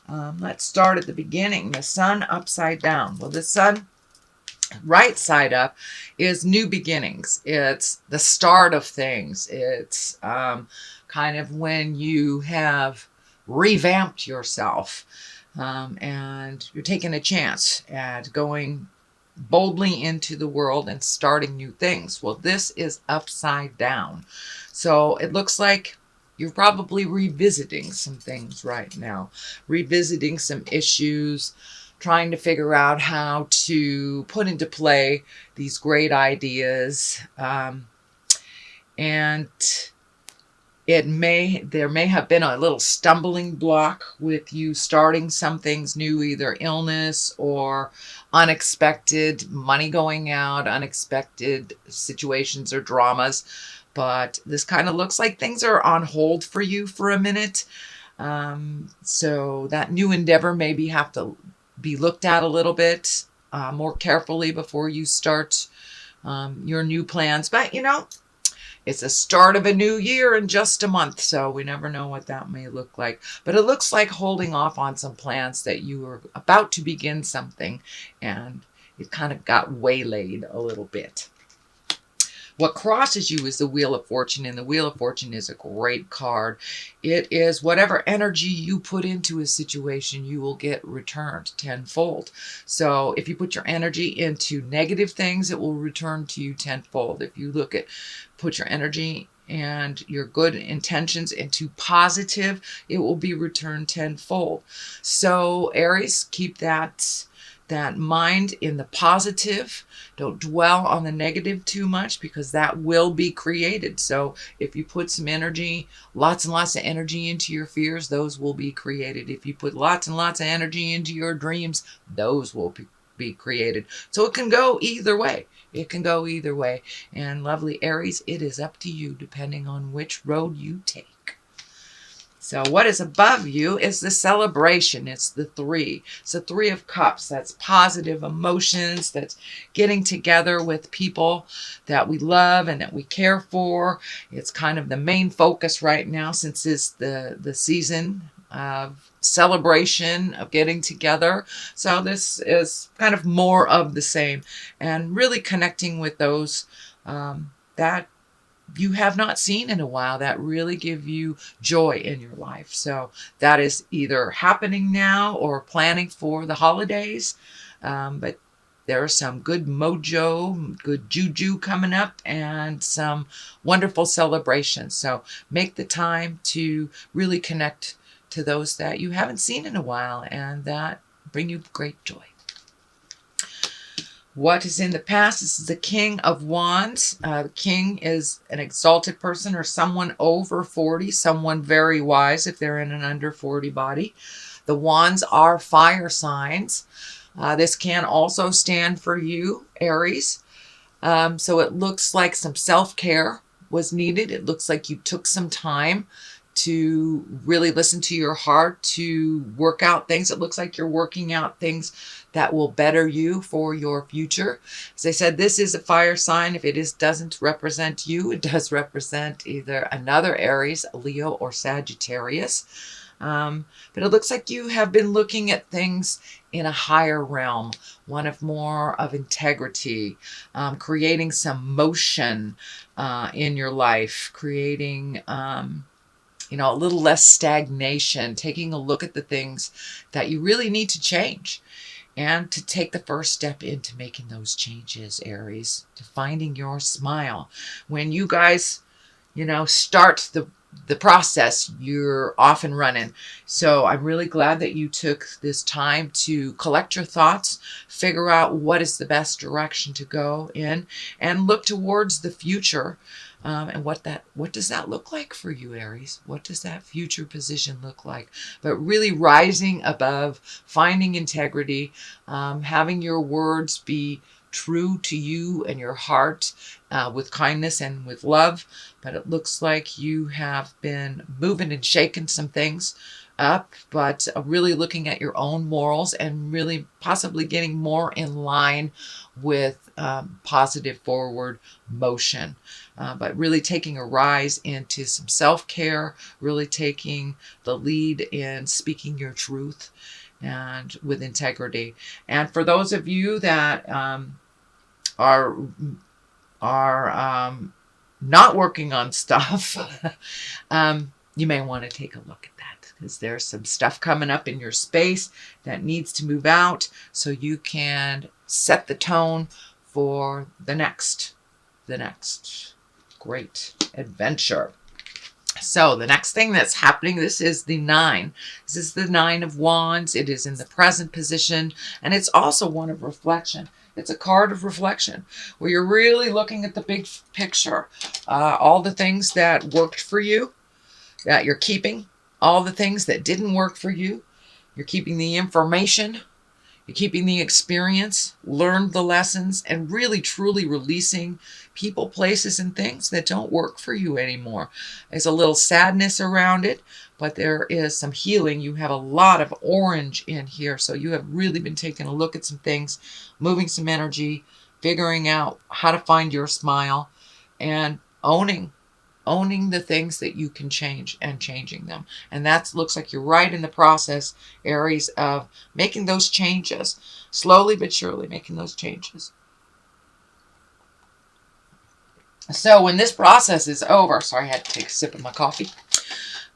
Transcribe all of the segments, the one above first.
Let's start at the beginning. The sun upside down. Well, the sun right side up is new beginnings. It's the start of things. It's kind of when you have revamped yourself, and you're taking a chance at going boldly into the world and starting new things. Well, this is upside down. So it looks like you're probably revisiting some things right now, revisiting some issues, trying to figure out how to put into play these great ideas. And there may have been a little stumbling block with you starting some things new, either illness or unexpected money going out, unexpected situations or dramas. But this kind of looks like things are on hold for you for a minute. So that new endeavor maybe have to be looked at a little bit more carefully before you start your new plans. But it's the start of a new year in just a month, so we never know what that may look like. But it looks like holding off on some plans that you are about to begin something, and it kind of got waylaid a little bit. What crosses you is the Wheel of Fortune, and the Wheel of Fortune is a great card. It is whatever energy you put into a situation, you will get returned tenfold. So if you put your energy into negative things, it will return to you tenfold. If you put your energy and your good intentions into positive, it will be returned tenfold. So Aries, keep that mind in the positive. Don't dwell on the negative too much, because that will be created. So if you put some energy, lots and lots of energy into your fears, those will be created. If you put lots and lots of energy into your dreams, those will be created. So it can go either way. It can go either way. And lovely Aries, it is up to you depending on which road you take. So what is above you is the celebration. It's the 3. It's the 3 of Cups. That's positive emotions. That's getting together with people that we love and that we care for. It's kind of the main focus right now, since it's the season of celebration, of getting together. So this is kind of more of the same, and really connecting with those that you have not seen in a while, that really give you joy in your life. So that is either happening now or planning for the holidays. But there's some good mojo, good juju coming up, and some wonderful celebrations. So make the time to really connect to those that you haven't seen in a while and that bring you great joy. What is in the past? This is the King of Wands. The King is an exalted person or someone over 40, someone very wise if they're in an under 40 body. The Wands are fire signs. This can also stand for you, Aries. So it looks like some self-care was needed. It looks like you took some time to really listen to your heart, to work out things. It looks like you're working out things that will better you for your future. As I said, this is a fire sign. If it doesn't represent you, it does represent either another Aries, Leo, or Sagittarius. But it looks like you have been looking at things in a higher realm, one of more of integrity, creating some motion in your life, creating a little less stagnation, taking a look at the things that you really need to change, and to take the first step into making those changes, Aries, to finding your smile. When you guys, start the process, you're off and running. So I'm really glad that you took this time to collect your thoughts, figure out what is the best direction to go in, and look towards the future. And what does that look like for you, Aries? What does that future position look like? But really rising above, finding integrity, having your words be true to you and your heart, with kindness and with love. But it looks like you have been moving and shaking some things up, but really looking at your own morals and really possibly getting more in line with positive forward motion. But really taking a rise into some self-care, really taking the lead in speaking your truth and with integrity. And for those of you that are not working on stuff, you may want to take a look at that, because there's some stuff coming up in your space that needs to move out so you can set the tone for the next great adventure. So the next thing that's happening, this is the 9. This is the 9 of Wands. It is in the present position, and it's also one of reflection. It's a card of reflection where you're really looking at the big picture. All the things that worked for you, that you're keeping. All the things that didn't work for you, you're keeping the information. You're keeping the experience, learned the lessons, and really truly releasing people, places, and things that don't work for you anymore. There's a little sadness around it, but there is some healing. You have a lot of orange in here, so you have really been taking a look at some things, moving some energy, figuring out how to find your smile, and owning the things that you can change and changing them. And that looks like you're right in the process, Aries, of making those changes. Slowly but surely making those changes. So when this process is over, sorry, I had to take a sip of my coffee.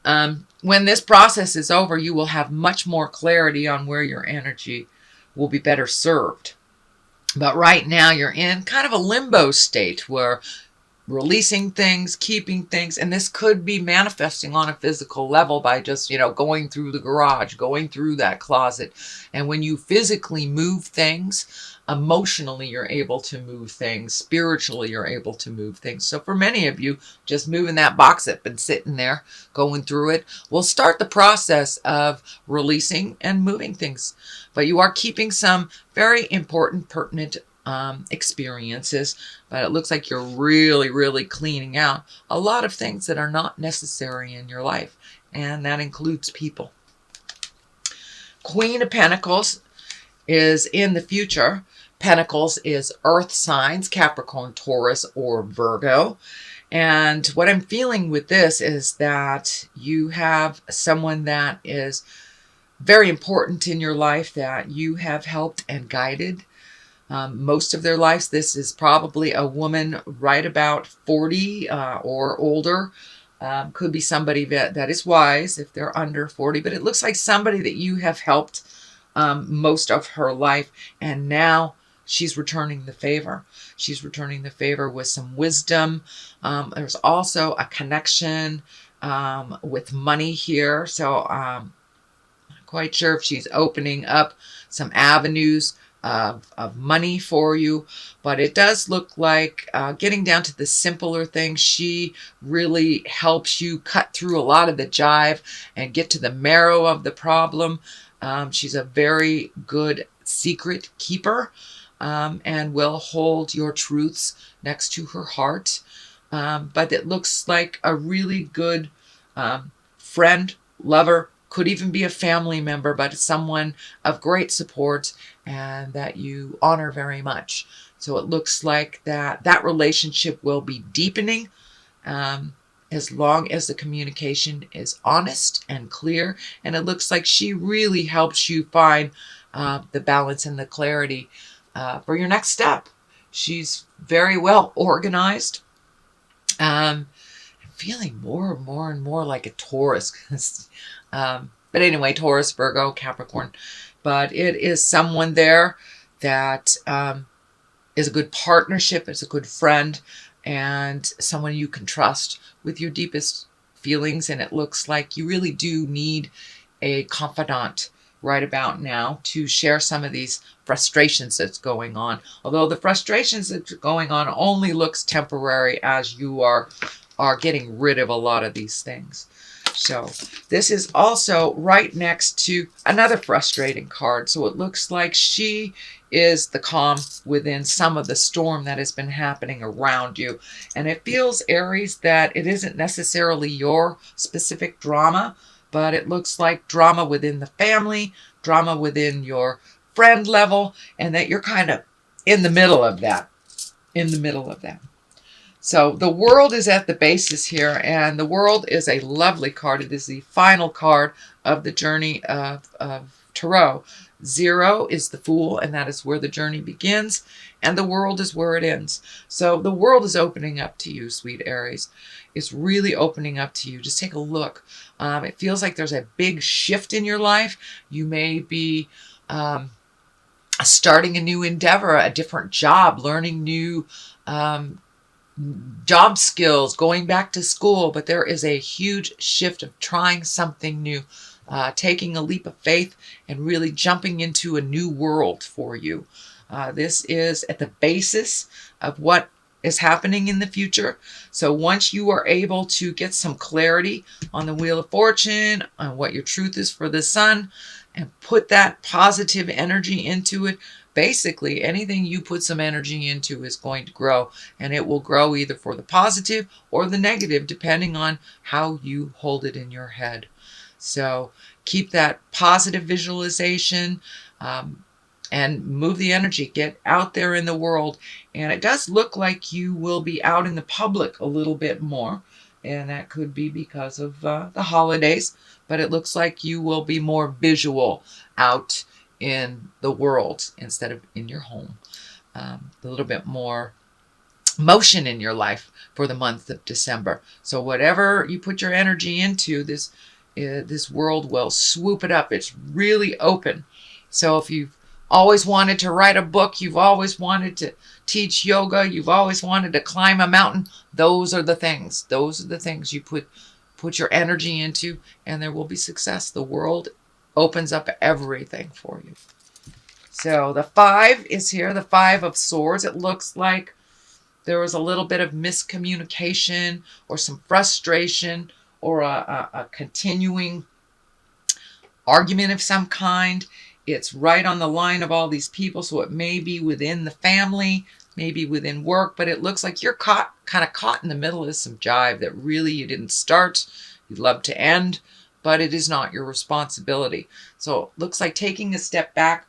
When this process is over, you will have much more clarity on where your energy will be better served. But right now you're in kind of a limbo state where releasing things, keeping things, and this could be manifesting on a physical level by just, going through the garage, going through that closet. And when you physically move things, emotionally you're able to move things, spiritually you're able to move things. So for many of you, just moving that box that's been sitting there, going through it, will start the process of releasing and moving things. But you are keeping some very important, pertinent experiences, but it looks like you're really, really cleaning out a lot of things that are not necessary in your life, and that includes people. Queen of Pentacles is in the future. Pentacles is earth signs, Capricorn, Taurus, or Virgo. And what I'm feeling with this is that you have someone that is very important in your life that you have helped and guided most of their lives. This is probably a woman right about 40 or older. Could be somebody that is wise if they're under 40, but it looks like somebody that you have helped most of her life, and now she's returning the favor. She's returning the favor with some wisdom. There's also a connection with money here, so I'm not quite sure if she's opening up some avenues of money for you, but it does look like getting down to the simpler things. She really helps you cut through a lot of the jive and get to the marrow of the problem. She's a very good secret keeper and will hold your truths next to her heart. But it looks like a really good friend, lover, could even be a family member, but someone of great support and that you honor very much. So it looks like that relationship will be deepening as long as the communication is honest and clear. And it looks like she really helps you find the balance and the clarity for your next step. She's very well organized. I'm feeling more and more like a Taurus. But anyway, Taurus, Virgo, Capricorn. But it is someone there that is a good partnership, is a good friend, and someone you can trust with your deepest feelings. And it looks like you really do need a confidant right about now to share some of these frustrations that's going on. Although the frustrations that's going on only looks temporary as you are getting rid of a lot of these things. So this is also right next to another frustrating card. So it looks like she is the calm within some of the storm that has been happening around you. And it feels, Aries, that it isn't necessarily your specific drama, but it looks like drama within the family, drama within your friend level, and that you're kind of in the middle of that. In the middle of that. So the world is at the basis here, and the world is a lovely card. It is the final card of the journey of Tarot. 0 is the Fool, and that is where the journey begins, and the world is where it ends. So the world is opening up to you, sweet Aries. It's really opening up to you. Just take a look. It feels like there's a big shift in your life. You may be starting a new endeavor, a different job, learning new job skills, going back to school, but there is a huge shift of trying something new, taking a leap of faith and really jumping into a new world for you. This is at the basis of what is happening in the future. So once you are able to get some clarity on the Wheel of Fortune, on what your truth is for the sun, and put that positive energy into it, basically anything you put some energy into is going to grow, and it will grow either for the positive or the negative, depending on how you hold it in your head. So keep that positive visualization, and move the energy. Get out there in the world. And it does look like you will be out in the public a little bit more, and that could be because of the holidays, but it looks like you will be more visual out in the world instead of in your home. A little bit more motion in your life for the month of December. So whatever you put your energy into, this world will swoop it up. It's really open. So if you've always wanted to write a book, you've always wanted to teach yoga, you've always wanted to climb a mountain, those are the things. Those are the things you put your energy into, and there will be success. The world opens up everything for you. So the 5 is here, the 5 of Swords. It looks like there was a little bit of miscommunication or some frustration or a continuing argument of some kind. It's right on the line of all these people, so it may be within the family, maybe within work, but it looks like you're kind of caught in the middle of some jive that really you didn't start, you'd love to end, but it is not your responsibility. So it looks like taking a step back,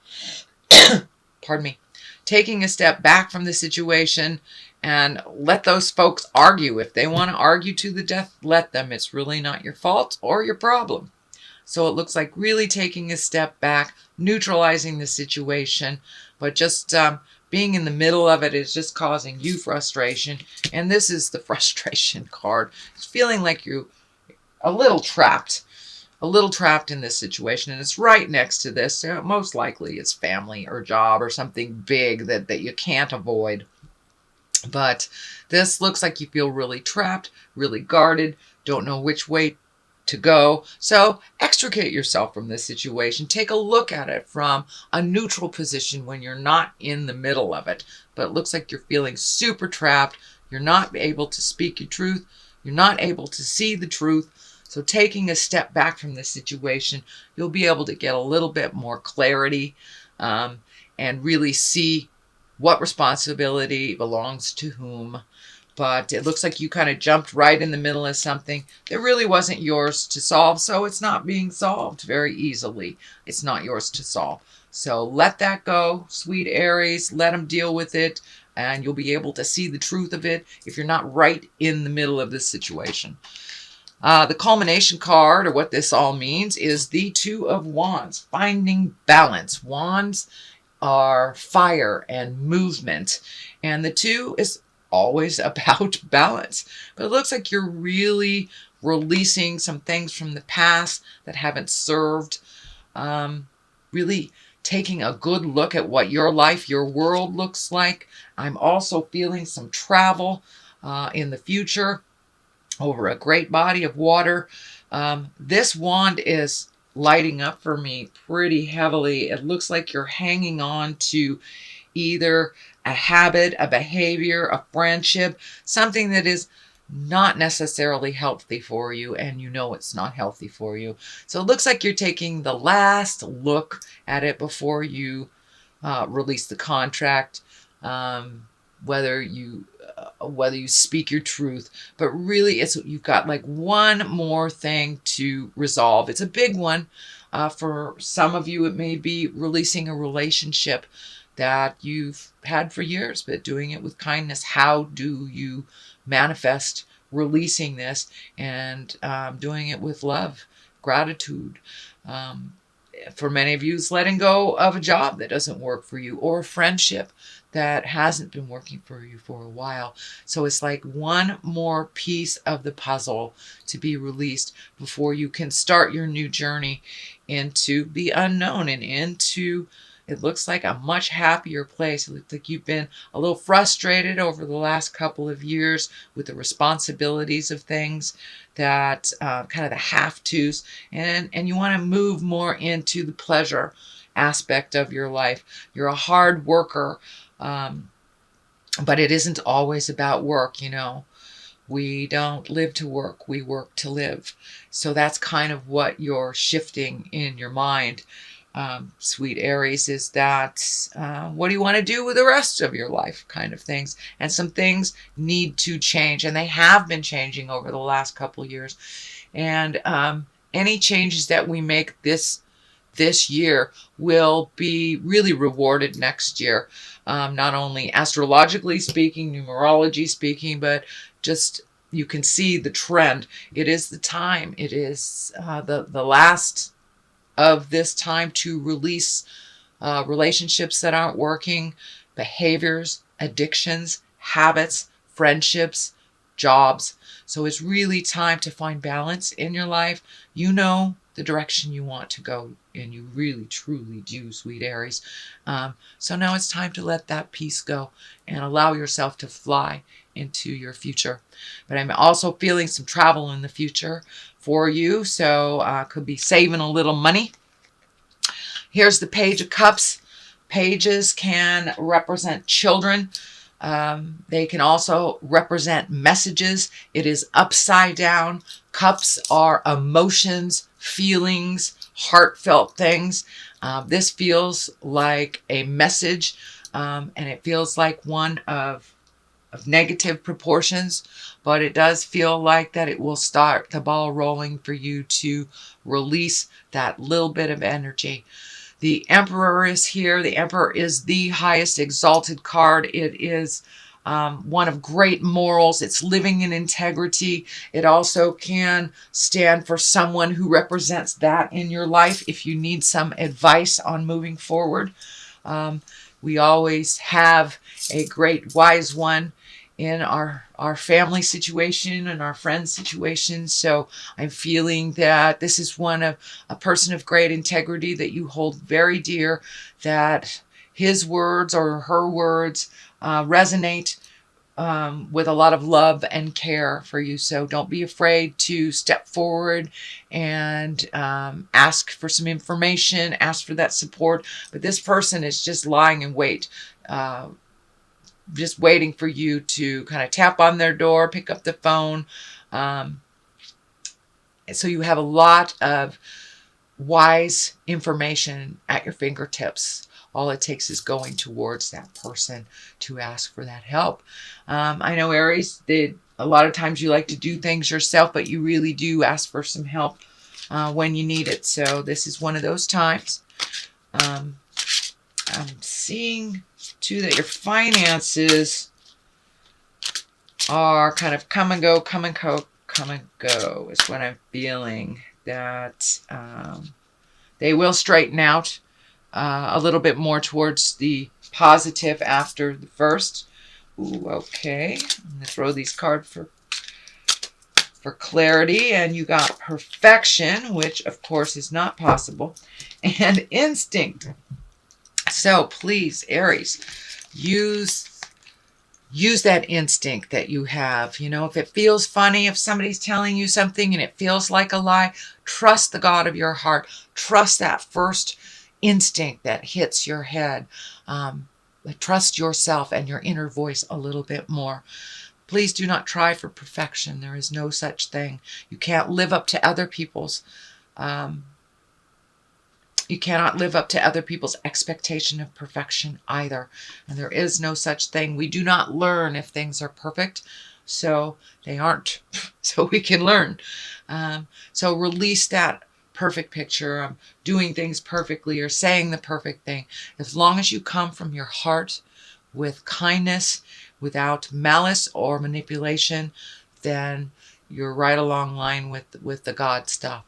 pardon me, taking a step back from the situation and let those folks argue. If they want to argue to the death, let them. It's really not your fault or your problem. So it looks like really taking a step back, neutralizing the situation, but just being in the middle of it is just causing you frustration. And this is the frustration card. It's feeling like you're a little trapped in this situation. And it's right next to this. So most likely it's family or job or something big that you can't avoid. But this looks like you feel really trapped, really guarded, don't know which way to go. So extricate yourself from this situation. Take a look at it from a neutral position when you're not in the middle of it. But it looks like you're feeling super trapped. You're not able to speak your truth. You're not able to see the truth. So taking a step back from this situation, you'll be able to get a little bit more clarity and really see what responsibility belongs to whom. But it looks like you kind of jumped right in the middle of something that really wasn't yours to solve. So it's not being solved very easily. It's not yours to solve. So let that go, sweet Aries. Let them deal with it. And you'll be able to see the truth of it if you're not right in the middle of this situation. The culmination card, or what this all means, is the 2 of Wands. Finding balance. Wands are fire and movement. And the 2 is always about balance. But it looks like you're really releasing some things from the past that haven't served. Really taking a good look at what your life, your world looks like. I'm also feeling some travel in the future over a great body of water. This wand is lighting up for me pretty heavily. It looks like you're hanging on to either a habit, a behavior, a friendship, something that is not necessarily healthy for you, and you know it's not healthy for you. So it looks like you're taking the last look at it before you release the contract, whether you whether you speak your truth, but really you've got like one more thing to resolve. It's a big one. For some of you, it may be releasing a relationship that you've had for years, but doing it with kindness. How do you manifest releasing this and doing it with love, gratitude? For many of you, it's letting go of a job that doesn't work for you, or a friendship that hasn't been working for you for a while. So it's like one more piece of the puzzle to be released before you can start your new journey into the unknown and into, it looks like, a much happier place. It looks like you've been a little frustrated over the last couple of years with the responsibilities of things, that kind of the have-tos, and you want to move more into the pleasure aspect of your life. You're a hard worker, but it isn't always about work, you know. We don't live to work, we work to live. So that's kind of what you're shifting in your mind, sweet Aries, is that what do you want to do with the rest of your life kind of things. And some things need to change, and they have been changing over the last couple of years. And any changes that we make this year will be really rewarded next year. Not only astrologically speaking, numerology speaking, but just you can see the trend. It is the time. It is the last of this time to release relationships that aren't working, behaviors, addictions, habits, friendships, jobs. So it's really time to find balance in your life. You know the direction you want to go, and you really truly do, sweet Aries. So now it's time to let that piece go and allow yourself to fly into your future. But I'm also feeling some travel in the future for you, so could be saving a little money. Here's the Page of Cups. Pages can represent children. They can also represent messages. It is upside down. Cups are emotions, feelings, heartfelt things. This feels like a message, and it feels like one of negative proportions, but it does feel like that it will start the ball rolling for you to release that little bit of energy. The Emperor is here. The Emperor is the highest exalted card. It is one of great morals. It's living in integrity. It also can stand for someone who represents that in your life if you need some advice on moving forward. We always have a great wise one in our family situation and our friends situation. So I'm feeling that this is a person of great integrity that you hold very dear, that his words or her words resonate with a lot of love and care for you. So don't be afraid to step forward and ask for some information, ask for that support. But this person is just lying in wait, just waiting for you to kind of tap on their door, pick up the phone. So you have a lot of wise information at your fingertips. All it takes is going towards that person to ask for that help. I know, Aries, that a lot of times you like to do things yourself, but you really do ask for some help when you need it. So this is one of those times. I'm seeing too that your finances are kind of come and go, come and go, come and go is what I'm feeling. That they will straighten out a little bit more towards the positive after the first. Ooh, okay. I'm going to throw these cards for clarity. And you got perfection, which of course is not possible, and instinct. So please, Aries, use that instinct that you have. You know, if it feels funny, if somebody's telling you something and it feels like a lie, trust the God of your heart. Trust that first instinct that hits your head. Trust yourself and your inner voice a little bit more. Please do not try for perfection. There is no such thing. You can't live up to other people's You cannot live up to other people's expectation of perfection either. And there is no such thing. We do not learn if things are perfect. So they aren't. So we can learn. So release that perfect picture of doing things perfectly or saying the perfect thing. As long as you come from your heart with kindness, without malice or manipulation, then you're right along line with the God stuff.